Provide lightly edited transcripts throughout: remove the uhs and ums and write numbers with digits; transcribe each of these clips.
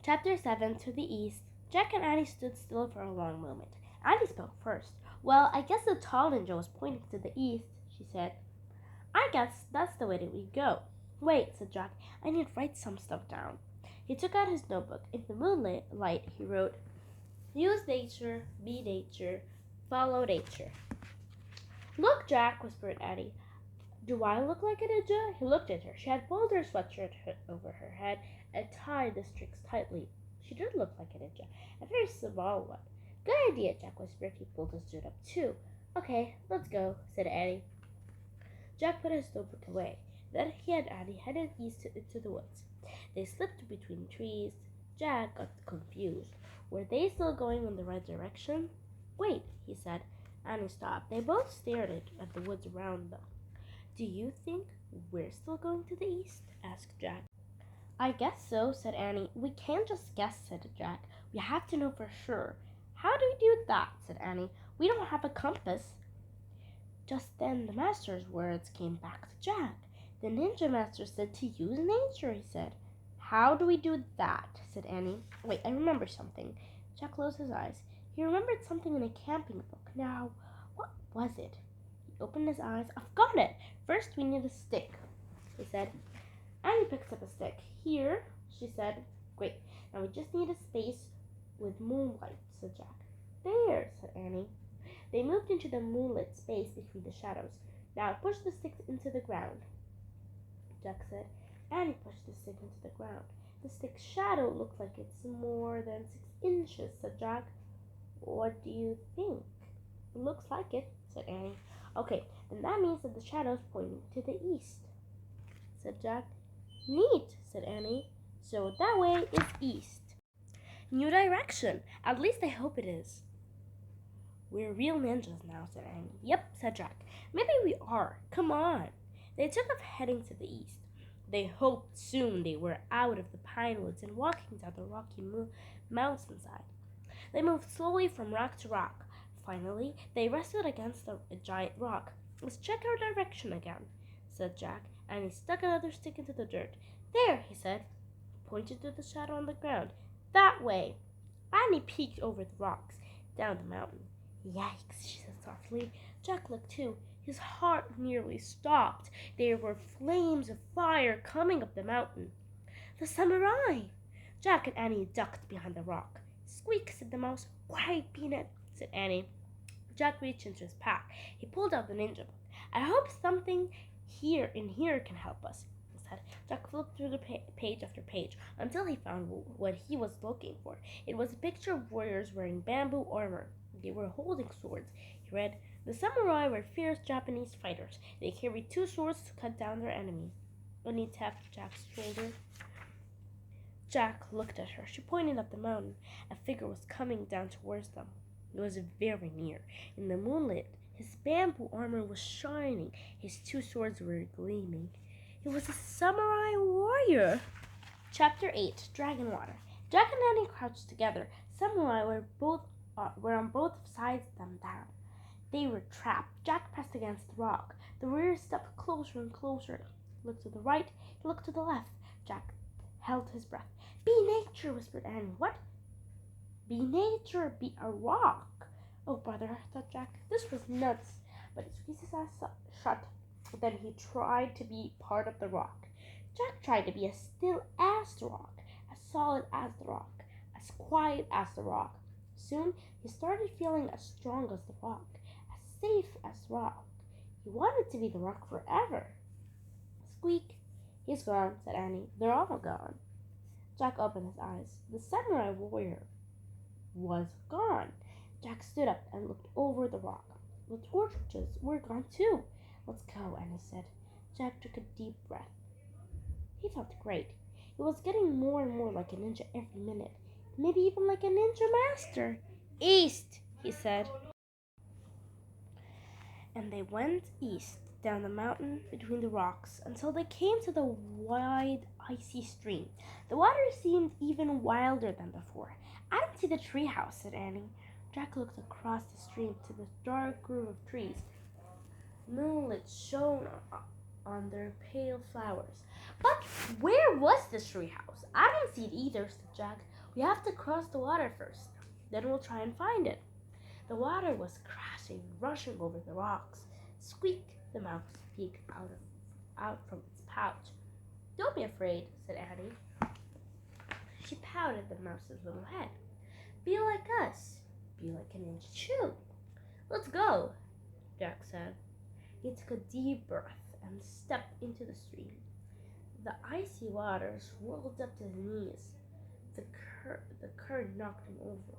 Chapter 7. To the East. Jack and Annie stood still for a long moment. Annie spoke first. Well, I guess the tall ninja was pointing to the east, she said. I guess that's the way that we go. Wait, said Jack. I need to write some stuff down. He took out his notebook. In the moonlight, he wrote, Use nature, be nature, follow nature. Look, Jack, whispered Annie. Do I look like a ninja? He looked at her. She had pulled her sweatshirt over her head and tied the strings tightly. She did look like a ninja, a very small one. Good idea, Jack whispered. He pulled his suit up too. Okay, let's go, said Annie. Jack put his notebook away. Then he and Annie headed east into the woods. They slipped between trees. Jack got confused. Were they still going in the right direction? Wait, he said. Annie stopped. They both stared at the woods around them. Do you think we're still going to the east? Asked Jack. I guess so, said Annie. We can't just guess, said Jack. We have to know for sure. How do we do that? Said Annie. We don't have a compass. Just then the master's words came back to Jack. The ninja master said to use nature, he said. How do we do that? Said Annie. Wait, I remember something. Jack closed his eyes. He remembered something in a camping book. Now, what was it? He opened his eyes. I've got it. First, we need a stick, he said. Annie picked up a stick. Here, she said. Great. Now we just need a space with moonlight, said Jack. There, said Annie. They moved into the moonlit space between the shadows. Now push the stick into the ground, Jack said. Annie pushed the stick into the ground. The stick's shadow looks like it's more than 6 inches, said Jack. What do you think? It looks like it, said Annie. Okay, then that means that the shadow's pointing to the east, said Jack. Neat, said Annie. So that way is east. New direction. At least I hope it is. We're real ninjas now, said Annie. Yep, said Jack. Maybe we are. Come on. They took off heading to the east. They hoped soon they were out of the pine woods and walking down the rocky mountainside. They moved slowly from rock to rock. Finally, they rested against a giant rock. Let's check our direction again, said Jack, and he stuck another stick into the dirt. There, he said, pointed to the shadow on the ground. That way. Annie peeked over the rocks, down the mountain. Yikes, she said softly. Jack looked too. His heart nearly stopped. There were flames of fire coming up the mountain. The samurai! Jack and Annie ducked behind the rock. Squeak, said the mouse. Quiet, Peanut, said Annie. Jack reached into his pack. He pulled out the ninja book. I hope something here can help us, he said. Jack flipped through the page after page until he found what he was looking for. It was a picture of warriors wearing bamboo armor. They were holding swords. He read, The samurai were fierce Japanese fighters. They carried 2 swords to cut down their enemies. Annie tapped Jack's shoulder. Jack looked at her. She pointed up the mountain. A figure was coming down towards them. It was very near. In the moonlight, his bamboo armor was shining. His 2 swords were gleaming. It was a samurai warrior. Chapter 8. Dragon Water. Jack and Annie crouched together. Samurai were on both sides of them down. They were trapped. Jack pressed against the rock. The warrior stepped closer and closer. He looked to the right. He looked to the left. Jack held his breath. Be nature, whispered Annie. What? Be nature, be a rock. Oh, brother, thought Jack. This was nuts. But he squeezed his eyes shut. Then he tried to be part of the rock. Jack tried to be as still as the rock, as solid as the rock, as quiet as the rock. Soon he started feeling as strong as the rock, as safe as the rock. He wanted to be the rock forever. Squeak. He's gone, said Annie. They're all gone. Jack opened his eyes. The samurai warrior was gone. Jack stood up and looked over the rock. The torches were gone too. Let's go, Annie said. Jack took a deep breath. He felt great. He was getting more and more like a ninja every minute. Maybe even like a ninja master. East, he said. And they went east, down the mountain between the rocks, until they came to the wide, icy stream. The water seemed even wilder than before. I don't see the treehouse, said Annie. Jack looked across the stream to the dark grove of trees. Moonlight shone on their pale flowers. But where was the treehouse? I don't see it either, said Jack. We have to cross the water first. Then we'll try and find it. The water was crashing, rushing over the rocks. Squeak! The mouse peeked out from its pouch. Don't be afraid, said Annie. She pouted the mouse's little head. Be like us. Be like an inch too. Let's go, Jack said. He took a deep breath and stepped into the stream. The icy water swirled up to his knees. The current knocked him over.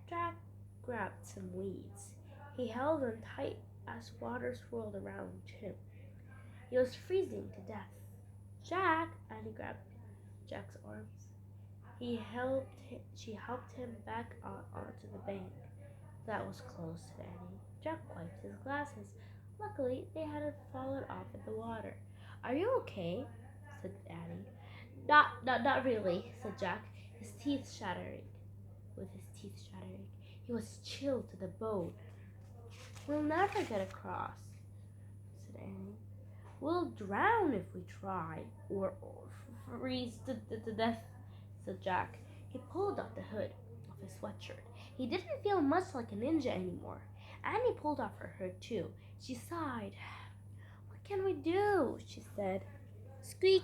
Jack grabbed some weeds. He held on tight as water swirled around him. He was freezing to death. Jack! Annie grabbed Jack's arms. She helped him back onto the bank. That was close, said Annie. Jack wiped his glasses. Luckily, they hadn't fallen off in the water. Are you okay? Said Annie. Not really, said Jack, his teeth chattering. With his teeth chattering, he was chilled to the bone. We'll never get across, said Annie. We'll drown if we try, or freeze to death, said Jack. He pulled up the hood of his sweatshirt. He didn't feel much like a ninja anymore. Annie pulled off her hood too. She sighed. What can we do? She said. Squeak!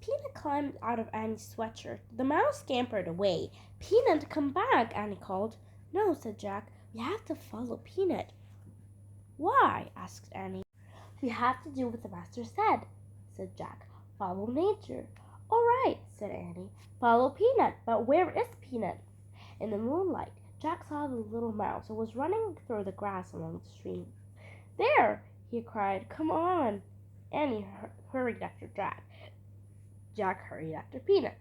Peanut climbed out of Annie's sweatshirt. The mouse scampered away. Peanut, come back, Annie called. No, said Jack. We have to follow Peanut. Why? Asked Annie. We have to do what the master said Jack. Follow nature. All right, said Annie. Follow Peanut. But where is Peanut? In the moonlight, Jack saw the little mouse and was running through the grass along the stream. There! He cried. Come on! Annie hurried after Jack. Jack hurried after Peanut.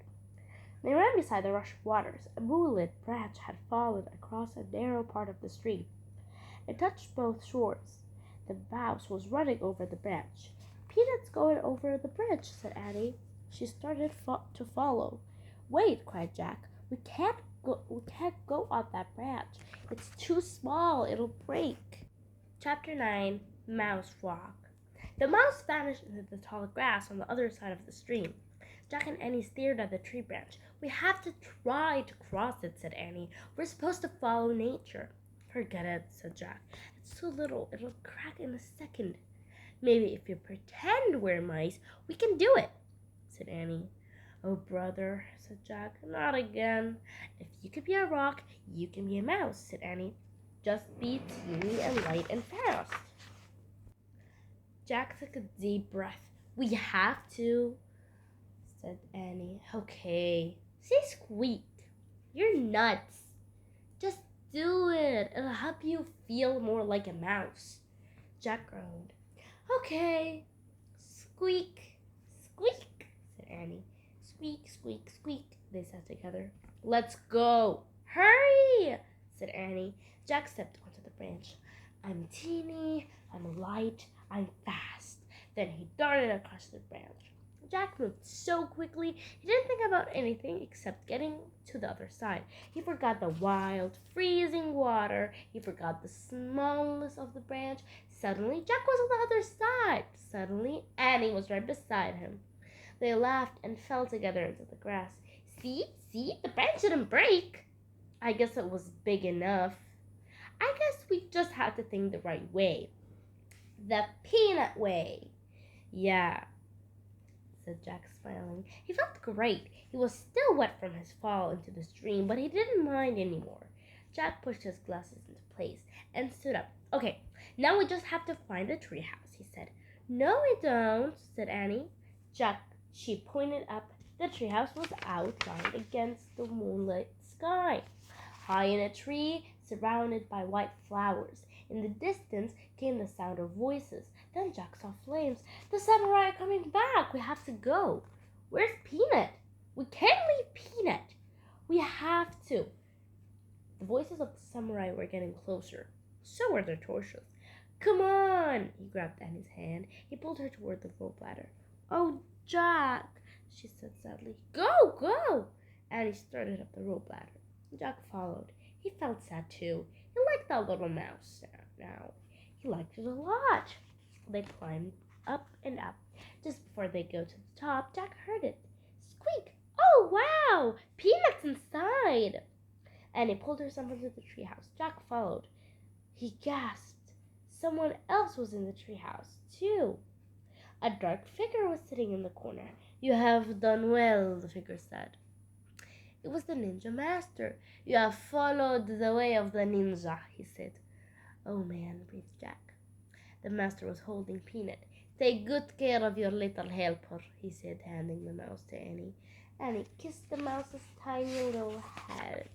They ran beside the rush of waters. A moonlit branch had fallen across a narrow part of the stream. It touched both shores. The mouse was running over the branch. Peanut's going over the bridge, said Annie. She started to follow. Wait, cried Jack. We can't go on that branch. It's too small. It'll break. Chapter 9. Mouse Walk. The mouse vanished into the tall grass on the other side of the stream. Jack and Annie stared at the tree branch. We have to try to cross it, said Annie. We're supposed to follow nature. Forget it, said Jack. It's too little. It'll crack in a second. Maybe if you pretend we're mice, we can do it, said Annie. Oh, brother, said Jack, not again. If you could be a rock, you can be a mouse, said Annie. Just be teeny and light and fast. Jack took a deep breath. We have to, said Annie. Okay. Say Squeak. You're nuts. Just do it. It'll help you feel more like a mouse. Jack groaned. Okay. Squeak. Squeak, said Annie. Squeak, squeak, squeak, they said together. Let's go. Hurry, said Annie. Jack stepped onto the branch. I'm teeny, I'm light, I'm fast. Then he darted across the branch. Jack moved so quickly, he didn't think about anything except getting to the other side. He forgot the wild, freezing water. He forgot the smallness of the branch. Suddenly, Jack was on the other side. Suddenly, Annie was right beside him. They laughed and fell together into the grass. See, the branch didn't break. I guess it was big enough. I guess we just have to think the right way. The peanut way. Yeah, said Jack, smiling. He felt great. He was still wet from his fall into the stream, but he didn't mind anymore. Jack pushed his glasses into place and stood up. Okay, now we just have to find the treehouse, he said. No, we don't, said Annie. She pointed up. The treehouse was outlined against the moonlit sky, high in a tree, surrounded by white flowers. In the distance came the sound of voices. Then Jack saw flames. The samurai are coming back. We have to go. Where's Peanut? We can't leave Peanut. We have to. The voices of the samurai were getting closer. So were their torches. Come on! He grabbed Annie's hand. He pulled her toward the rope ladder. Oh, Jack, she said sadly. Go, go! Annie started up the rope ladder. Jack followed. He felt sad too. He liked that little mouse now. He liked it a lot. They climbed up and up. Just before they go to the top, Jack heard it. Squeak! Oh, wow! Peanuts inside! Annie pulled herself into the treehouse. Jack followed. He gasped. Someone else was in the treehouse, too. A dark figure was sitting in the corner. You have done well, the figure said. It was the ninja master. You have followed the way of the ninja, he said. Oh man, breathed Jack. The master was holding Peanut. Take good care of your little helper, he said, handing the mouse to Annie. Annie kissed the mouse's tiny little head.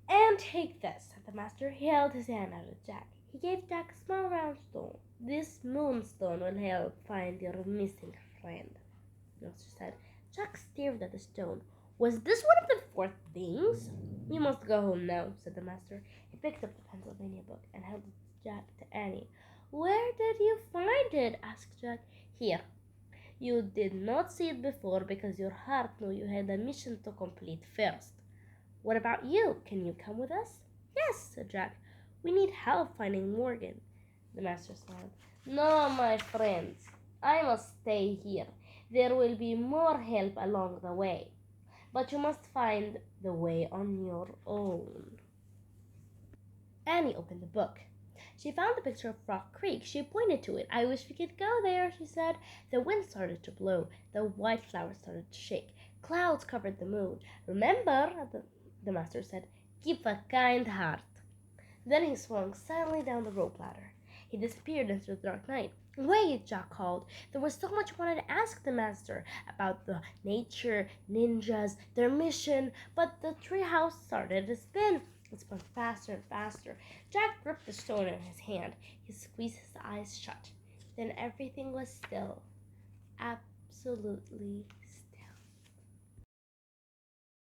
And take this, said the master. He held his hand out at Jack. He gave Jack a small round stone. This moonstone will help find your missing friend, the master said. Jack stared at the stone. Was this one of the 4 things? You must go home now, said the master. He picked up the Pennsylvania book and held it to Jack to Annie. Where did you find it? Asked Jack. Here. You did not see it before because your heart knew you had a mission to complete first. What about you? Can you come with us? Yes, said Jack. We need help finding Morgan. The master smiled. No, my friends. I must stay here. There will be more help along the way. But you must find the way on your own. Annie opened the book. She found the picture of Rock Creek. She pointed to it. I wish we could go there, she said. The wind started to blow. The white flowers started to shake. Clouds covered the moon. Remember, the master said, keep a kind heart. Then he swung silently down the rope ladder. He disappeared into the dark night. Wait, Jack called. There was so much he wanted to ask the master about the nature, ninjas, their mission, but the treehouse started to spin. It spun faster and faster. Jack gripped the stone in his hand. He squeezed his eyes shut. Then everything was still. Absolutely